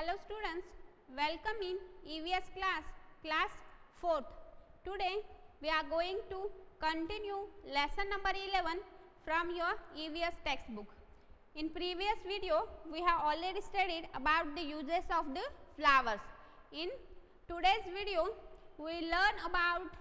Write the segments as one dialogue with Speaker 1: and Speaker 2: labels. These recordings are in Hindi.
Speaker 1: Hello students, welcome in EVS class 4th. Today we are going to continue lesson number 11 from your EVS textbook. In previous video we have already studied about the uses of the flowers. In today's video we learn about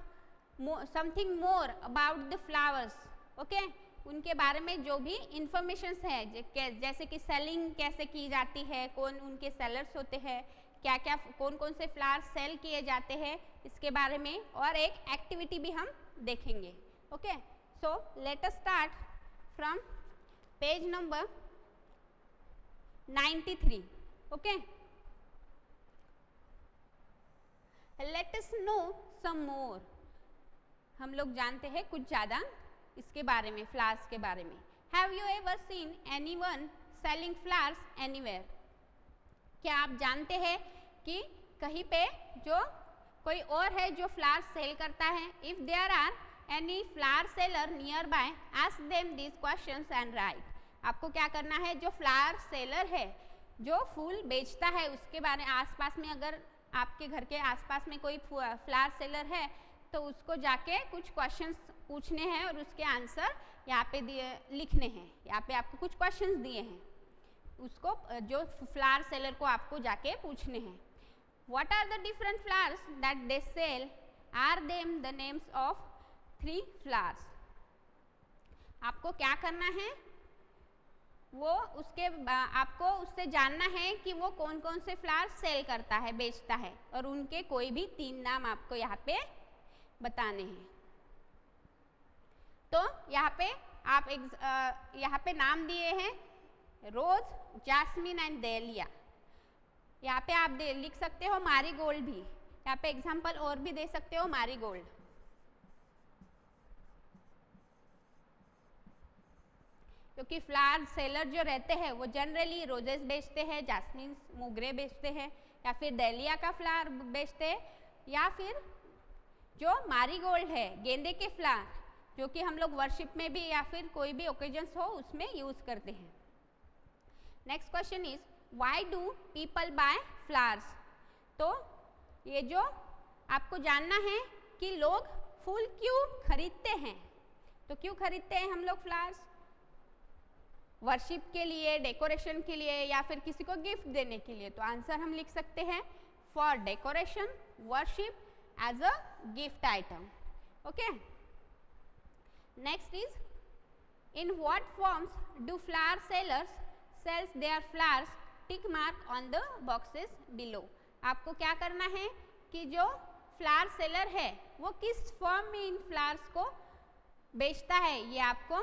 Speaker 1: something more about the flowers. Okay? उनके बारे में जो भी इंफॉर्मेशंस है, जैसे कि सेलिंग कैसे की जाती है, कौन उनके सेलर्स होते हैं, क्या क्या कौन कौन से फ्लावर्स सेल किए जाते हैं, इसके बारे में और एक एक्टिविटी भी हम देखेंगे. Okay, so let us start from page number 93. Okay, let us know some more. हम लोग जानते हैं कुछ ज़्यादा इसके बारे में, फ्लावर्स के बारे में. Have you ever seen anyone selling flowers anywhere? क्या आप जानते हैं कि कहीं पे जो कोई और है जो फ्लावर्स सेल करता है? If there are any flower seller nearby, ask them this questions and write. आपको क्या करना है, जो फ्लावर सेलर है जो फूल बेचता है उसके बारे में, आसपास में अगर आपके घर के आसपास में कोई फ्लावर सेलर है तो उसको जाके कुछ क्वेश्चंस पूछने हैं और उसके आंसर यहाँ पे लिखने हैं. यहाँ पे आपको कुछ क्वेश्चंस दिए हैं, उसको जो फ्लावर सेलर को आपको जाके पूछने हैं. What are the different flowers that they sell, are them the names of 3 flowers. आपको क्या करना है, वो उसके आपको उससे जानना है कि वो कौन कौन से फ्लावर सेल करता है, बेचता है, और उनके कोई भी 3 नाम आपको यहाँ पे बताने हैं. तो यहाँ पे आप यहाँ पे नाम दिए हैं रोज, जैस्मिन एंड डेलिया. यहाँ पे आप लिख सकते हो मैरीगोल्ड भी. यहाँ पे एग्जांपल और भी दे सकते हो मैरीगोल्ड. क्योंकि फ्लावर सेलर जो रहते हैं वो जनरली रोजेस बेचते हैं, जैस्मिन मोगरे बेचते हैं, या फिर डेलिया का फ्लावर बेचते हैं, या फिर जो मैरीगोल्ड है, गेंदे के फ्लावर, जो कि हम लोग वर्शिप में भी या फिर कोई भी ओकेजन्स हो उसमें यूज करते हैं. Next question is why do people buy flowers. तो ये जो आपको जानना है कि लोग फूल क्यों खरीदते हैं. तो क्यों खरीदते हैं हम लोग फ्लावर्स? वर्शिप के लिए, डेकोरेशन के लिए, या फिर किसी को गिफ्ट देने के लिए. तो आंसर हम लिख सकते हैं for decoration, worship, as a gift item. Okay, next is in what forms do flower sellers sells their flowers? Tick mark on the boxes below. आपको क्या करना है कि जो फ्लावर सेलर है वो किस फॉर्म में इन फ्लावर्स को बेचता है, ये आपको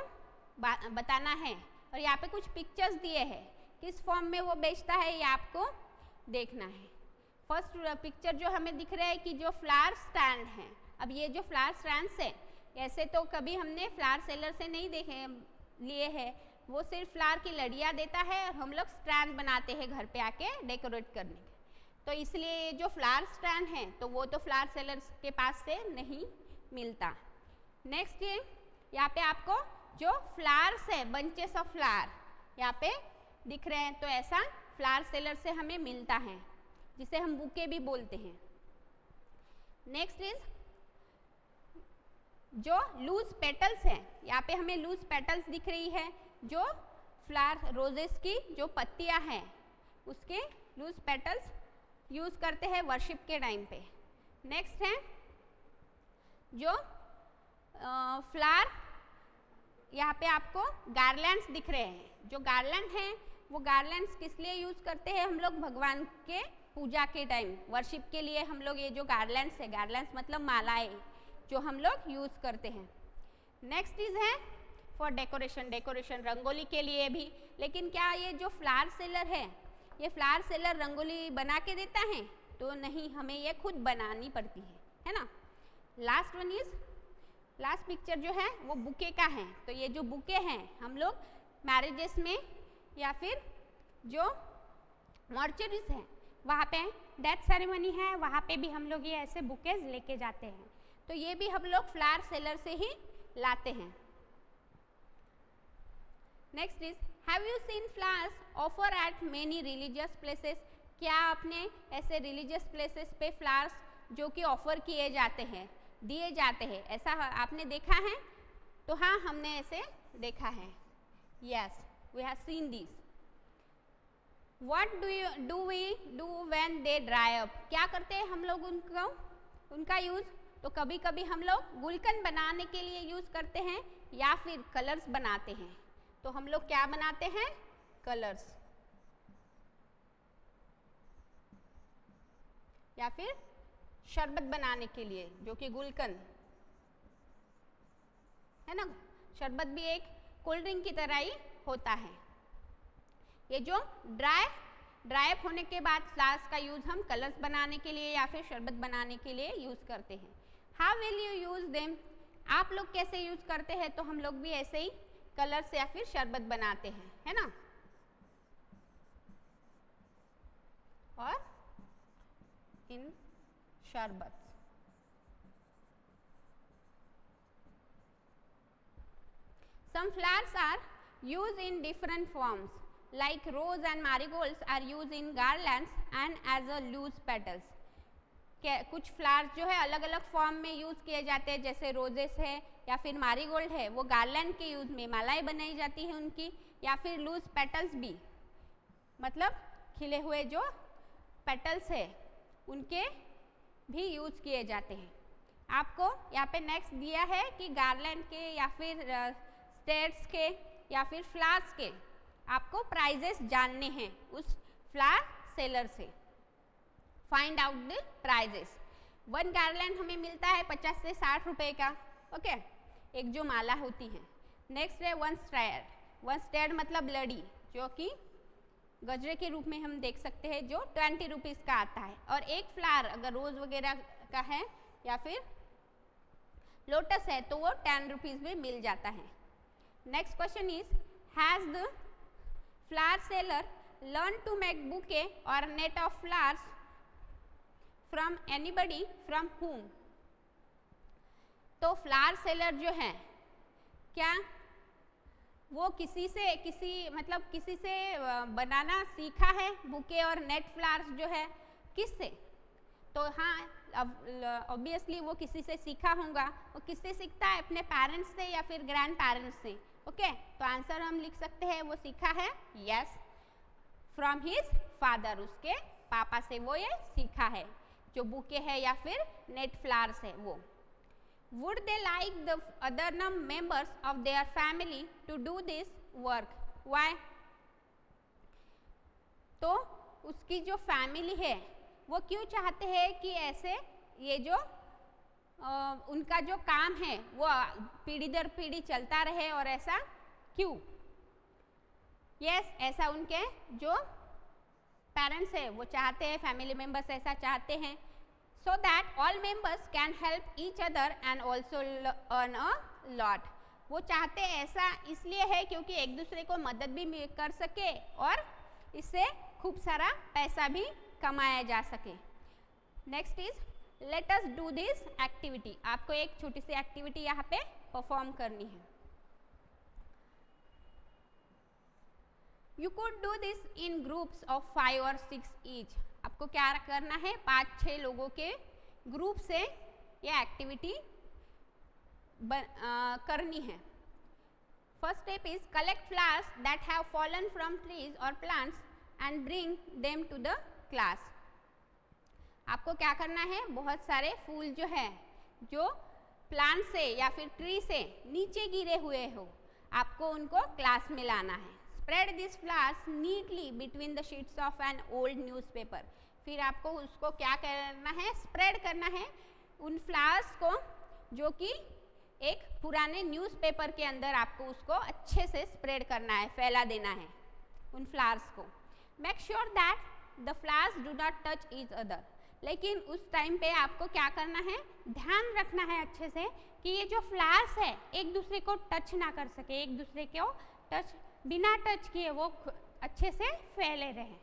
Speaker 1: बताना है. और यहाँ पे कुछ पिक्चर्स दिए हैं, किस फॉर्म में वो बेचता है ये आपको देखना है. फर्स्ट पिक्चर जो हमें दिख रहा है कि जो फ्लावर स्टैंड है. अब ये जो फ्लावर स्टैंड्स है, ऐसे तो कभी हमने फ्लावर सेलर से नहीं देखे लिए हैं. वो सिर्फ फ्लावर की लड़ियाँ देता है और हम लोग स्टैंड बनाते हैं घर पे आके डेकोरेट करने के. तो इसलिए जो फ्लावर स्टैंड है तो वो तो फ्लावर सेलर्स के पास से नहीं मिलता. नेक्स्ट ये यहाँ पे आपको जो फ्लावर्स है, बंचेस ऑफ फ्लावर यहाँ पे दिख रहे हैं, तो ऐसा फ्लावर सेलर से हमें मिलता है, जिसे हम बुके भी बोलते हैं. नेक्स्ट इज जो लूज पेटल्स है, यहाँ पे हमें लूज पेटल्स दिख रही है. जो फ्लावर रोजेस की जो पत्तियां हैं उसके लूज पेटल्स यूज करते हैं वर्शिप के टाइम पे. नेक्स्ट है जो फ्लावर, यहाँ पे आपको गार्लैंड्स दिख रहे हैं. जो गार्लैंड हैं वो गार्लैंड्स किस लिए यूज करते हैं हम लोग? भगवान के पूजा के टाइम, वर्शिप के लिए हम लोग ये जो गार्लैंड्स है, गार्लैंड्स मतलब मालाएं, जो हम लोग यूज करते हैं. नेक्स्ट इज है फॉर डेकोरेशन, डेकोरेशन रंगोली के लिए भी. लेकिन क्या ये जो फ्लावर सेलर है, ये फ्लावर सेलर रंगोली बना के देता है? तो नहीं, हमें ये खुद बनानी पड़ती है ना. Last one is, last picture जो है वो बुके का है. तो ये जो बुके हैं हम लोग मैरिजेस में या फिर जो मॉर्चरीज हैं वहाँ पे डेथ सेरेमनी है, वहाँ पे भी हम लोग ये ऐसे बुकेज लेके जाते हैं. तो ये भी हम लोग फ्लावर सेलर से ही लाते हैं. Next is have you seen flowers offer eight many religious places? क्या आपने ऐसे रिलीजियस प्लेसेस पे फ्लावर्स जो कि ऑफर किए जाते हैं, दिए जाते हैं, ऐसा आपने देखा है? तो हाँ, हमने ऐसे देखा है. Yes, we have seen this. What do we do when they dry up? क्या करते हैं हम लोग उनका यूज़? तो कभी कभी हम लोग गुलकंद बनाने के लिए यूज़ करते हैं या फिर कलर्स बनाते हैं. तो हम लोग क्या बनाते हैं? कलर्स, या फिर शरबत बनाने के लिए जो कि गुलकंद है ना. शरबत भी एक कोल्ड ड्रिंक की तरह ही होता है. ये जो ड्राई अप होने के बाद फ्लावर्स का यूज़ हम कलर्स बनाने के लिए या फिर शरबत बनाने के लिए यूज़ करते हैं. How will you use them? आप लोग कैसे यूज़ करते हैं? तो हम लोग भी ऐसे ही कलर्स या फिर शरबत बनाते हैं, है ना. और इन शरबत some flowers are used in different forms, like rose and marigolds are used in garlands and as a loose petals. कुछ फ्लावर्स जो है अलग अलग फॉर्म में यूज़ किए जाते हैं, जैसे रोजेस है या फिर मारीगोल्ड है, वो गार्लैंड के यूज़ में मालाएं बनाई जाती है उनकी, या फिर लूज पेटल्स भी, मतलब खिले हुए जो पेटल्स है उनके भी यूज़ किए जाते हैं. आपको यहाँ पे नेक्स्ट दिया है कि गार्लैंड के या फिर स्टेट्स के या फिर फ्लावर्स के आपको प्राइजेस जानने हैं उस फ्लावर सेलर से. Find out the prices. One garland हमें मिलता है 50 से 60 रुपए का. ओके, एक जो माला होती है. नेक्स्ट है वन स्टेड. वन स्टेड मतलब लड़ी, जो कि गजरे के रूप में हम देख सकते हैं, जो 20 रुपीज़ का आता है. और एक फ्लावर अगर रोज वगैरह का है या फिर लोटस है तो वो 10 रुपीज़ में मिल जाता है. Next question is, has the flower seller learn to make bouquet और net of flowers from anybody, from whom? तो फ्लावर सेलर जो है, क्या वो किसी से बनाना सीखा है बुके और नेट फ्लावर्स जो है? किससे? तो हाँ, ऑब्वियसली वो किसी से सीखा होगा. वो किससे सीखता है? अपने पेरेंट्स से या फिर ग्रैंड पेरेंट्स से. ओके, तो आंसर हम लिख सकते हैं वो सीखा है. यस, फ्रॉम हिज फादर, उसके पापा से वो ये सीखा है, जो बुके है या फिर नेट फ्लावर्स है वो. Would they like the other members of their family to do this work? Why? तो उसकी जो फैमिली है वो क्यों चाहते हैं कि ऐसे ये जो उनका जो काम है वो पीढ़ी दर पीढ़ी चलता रहे, और ऐसा क्यों? यस, ऐसा उनके जो पेरेंट्स है वो चाहते हैं, फैमिली मेंबर्स ऐसा चाहते हैं, so that all members can help each other and also earn a lot. वो चाहते ऐसा इसलिए है क्योंकि एक दूसरे को मदद भी कर सके और इससे खूब सारा पैसा भी कमाया जा सके. Next is, let us do this activity. आपको एक छोटी सी एक्टिविटी यहाँ पे परफॉर्म करनी है. You could do this in groups of 5 और 6 ईच. आपको क्या करना है? 5-6 लोगों के ग्रुप से ये एक्टिविटी करनी है. First step is, collect flowers that have fallen from trees और plants and bring them to the class. आपको क्या करना है? बहुत सारे फूल जो है, जो प्लांट से या फिर ट्री से नीचे गिरे हुए हो, आपको उनको क्लास में लाना है. Spread these flowers neatly between the sheets of an old newspaper. फिर आपको उसको क्या करना है? स्प्रेड करना है उन फ्लावर्स को, जो कि एक पुराने न्यूज़पेपर के अंदर आपको उसको अच्छे से स्प्रेड करना है, फैला देना है उन फ्लावर्स को. Make sure that the flowers do not touch each other. लेकिन उस टाइम पे आपको क्या करना है? ध्यान रखना है अच्छे से कि ये जो फ्लावर्स है एक दूसरे को टच ना कर सके, एक दूसरे को बिना टच किए वो अच्छे से फैले रहे.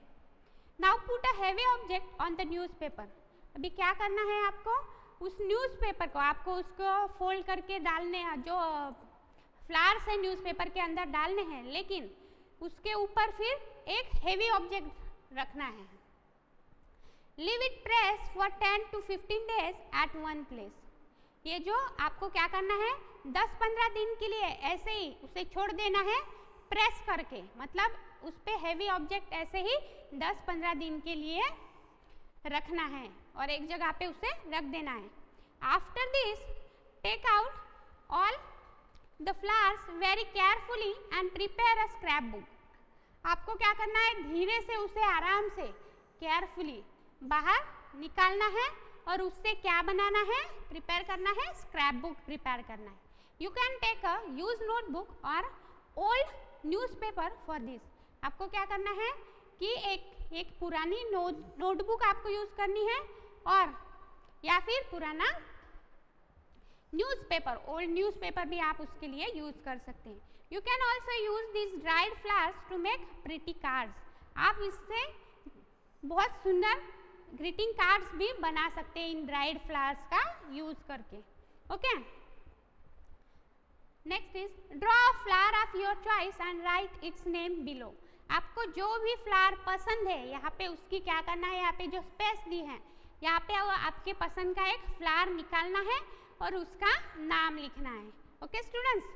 Speaker 1: Now put a heavy object on the newspaper. अभी क्या करना है आपको? उस न्यूज़पेपर को आपको उसको फोल्ड करके डालने, जो फ्लावर्स है न्यूज़पेपर के अंदर डालने हैं, लेकिन उसके ऊपर फिर एक हेवी ऑब्जेक्ट रखना है. Leave it press for 10 to 15 days at one place. ये जो आपको क्या करना है, 10-15 दिन के लिए ऐसे ही उसे छोड़ देना है प्रेस करके, मतलब उस पे हैवी ऑब्जेक्ट ऐसे ही 10-15 दिन के लिए रखना है और एक जगह पे उसे रख देना है। After this take out all the flowers very carefully and prepare a scrapbook. आपको क्या करना है, धीरे से उसे आराम से केयरफुली बाहर निकालना है और उससे क्या बनाना है, प्रिपेयर करना है, स्क्रैप बुक प्रिपेयर करना है। You can take a use notebook और ओल्ड न्यूज़पेपर फॉर दिस। आपको क्या करना है कि एक पुरानी नोटबुक आपको यूज़ करनी है और या फिर पुराना न्यूज़पेपर, ओल्ड न्यूज़पेपर भी आप उसके लिए यूज़ कर सकते हैं। You can also use this dried flowers to make pretty cards. आप इससे बहुत सुंदर ग्रीटिंग कार्ड्स भी बना सकते हैं इन ड्राइड फ्लावर्स का यूज करके। Okay, next is draw a flower of your choice and right it's name below. आपको जो भी फ्लावर पसंद है यहाँ पे उसकी क्या करना है, यहाँ पे जो स्पेस दी है यहाँ पे आपके पसंद का एक फ्लावर निकालना है और उसका नाम लिखना है। ओके स्टूडेंट्स,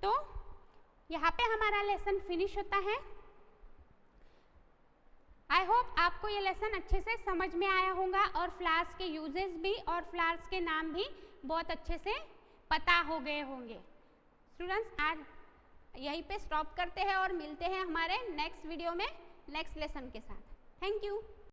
Speaker 1: तो यहाँ पे हमारा लेसन फिनिश होता है। आई होप आपको ये लेसन अच्छे से समझ में आया होगा और फ्लावर्स के यूजेस भी और फ्लावर्स के नाम भी बहुत अच्छे से पता हो गए होंगे। स्टूडेंट्स, आज यहीं पे स्टॉप करते हैं और मिलते हैं हमारे नेक्स्ट वीडियो में नेक्स्ट लेसन के साथ। Thank you.